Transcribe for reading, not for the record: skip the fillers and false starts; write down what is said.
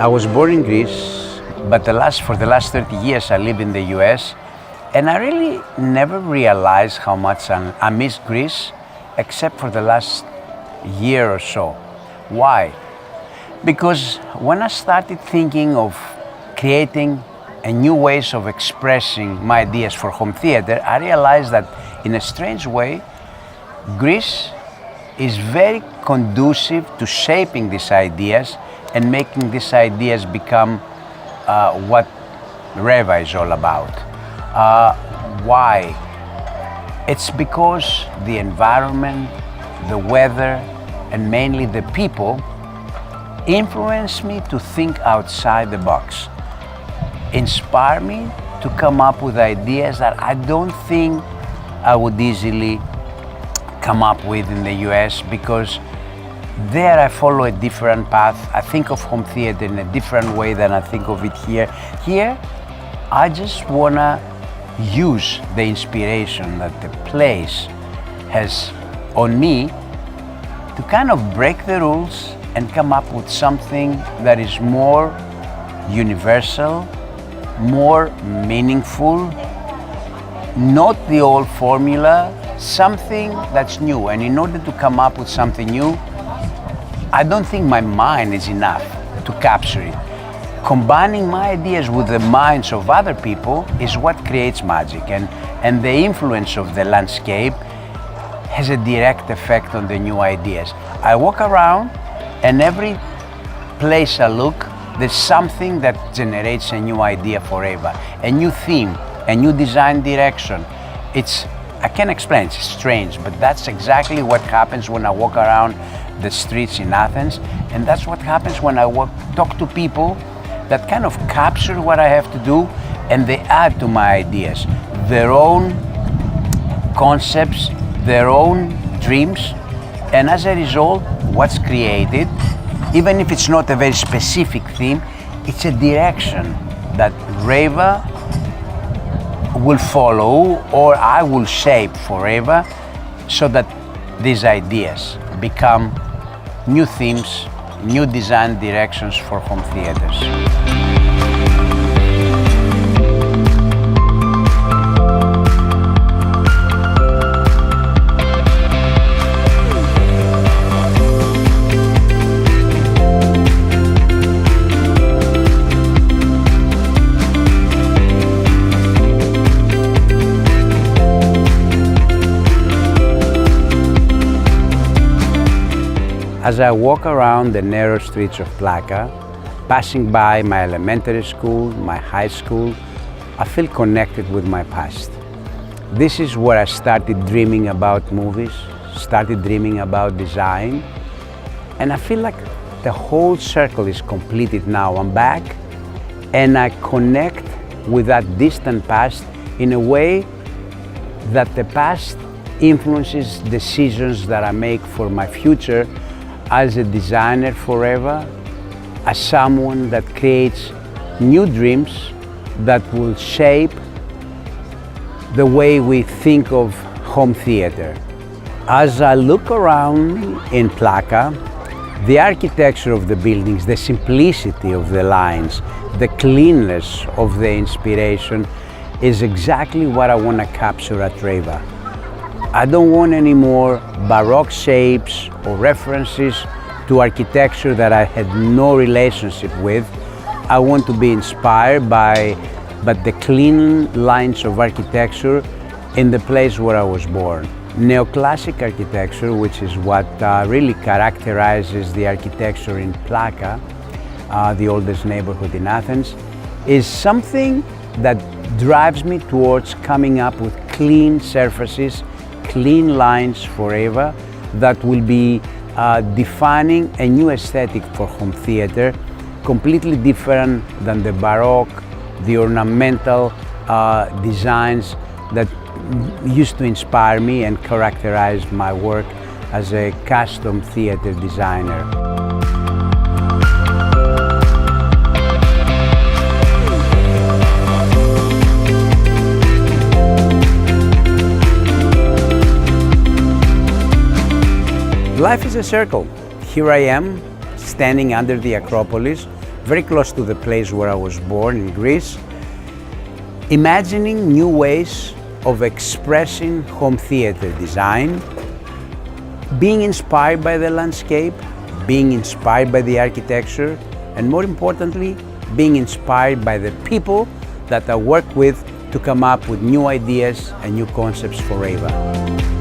I was born in Greece, but for the last 30 years I live in the US, and I really never realized how much I miss Greece, except for the last year or so. Why? Because when I started thinking of creating a new ways of expressing my ideas for home theater, I realized that in a strange way, Greece is very conducive to shaping these ideas and making these ideas become what RAYVA is all about. Why? It's because the environment, the weather, and mainly the people influence me to think outside the box, inspire me to come up with ideas that I don't think I would easily come up with in the US, because there I follow a different path. I think of home theater in a different way than I think of it here. Here, I just wanna use the inspiration that the place has on me to kind of break the rules and come up with something that is more universal, more meaningful, not the old formula, something that's new. And in order to come up with something new, I don't think my mind is enough to capture it. Combining my ideas with the minds of other people is what creates magic, and the influence of the landscape has a direct effect on the new ideas. I walk around and every place I look, there's something that generates a new idea for RAYVA, a new theme, a new design direction. I can't explain, it's strange, but that's exactly what happens when I walk around the streets in Athens, and that's what happens when I talk to people that kind of capture what I have to do, and they add to my ideas their own concepts, their own dreams, and as a result, what's created, even if it's not a very specific theme, it's a direction that RAYVA will follow, or I will shape for RAYVA, so that these ideas become new themes, new design directions for home theaters. As I walk around the narrow streets of Plaka, passing by my elementary school, my high school, I feel connected with my past. This is where I started dreaming about movies, started dreaming about design, and I feel like the whole circle is completed now. I'm back, and I connect with that distant past in a way that the past influences decisions that I make for my future as a designer forever, as someone that creates new dreams that will shape the way we think of home theater. As I look around in Plaka, the architecture of the buildings, the simplicity of the lines, the cleanness of the inspiration is exactly what I want to capture at RAYVA. I don't want any more Baroque shapes or references to architecture that I had no relationship with. I want to be inspired by the clean lines of architecture in the place where I was born. Neoclassic architecture, which is what really characterizes the architecture in Plaka, the oldest neighborhood in Athens, is something that drives me towards coming up with clean surfaces, clean lines for RAYVA that will be defining a new aesthetic for home theater, completely different than the Baroque, the ornamental designs that used to inspire me and characterize my work as a custom theater designer. Life is a circle. Here I am, standing under the Acropolis, very close to the place where I was born in Greece, imagining new ways of expressing home theater design, being inspired by the landscape, being inspired by the architecture, and more importantly, being inspired by the people that I work with to come up with new ideas and new concepts for RAYVA.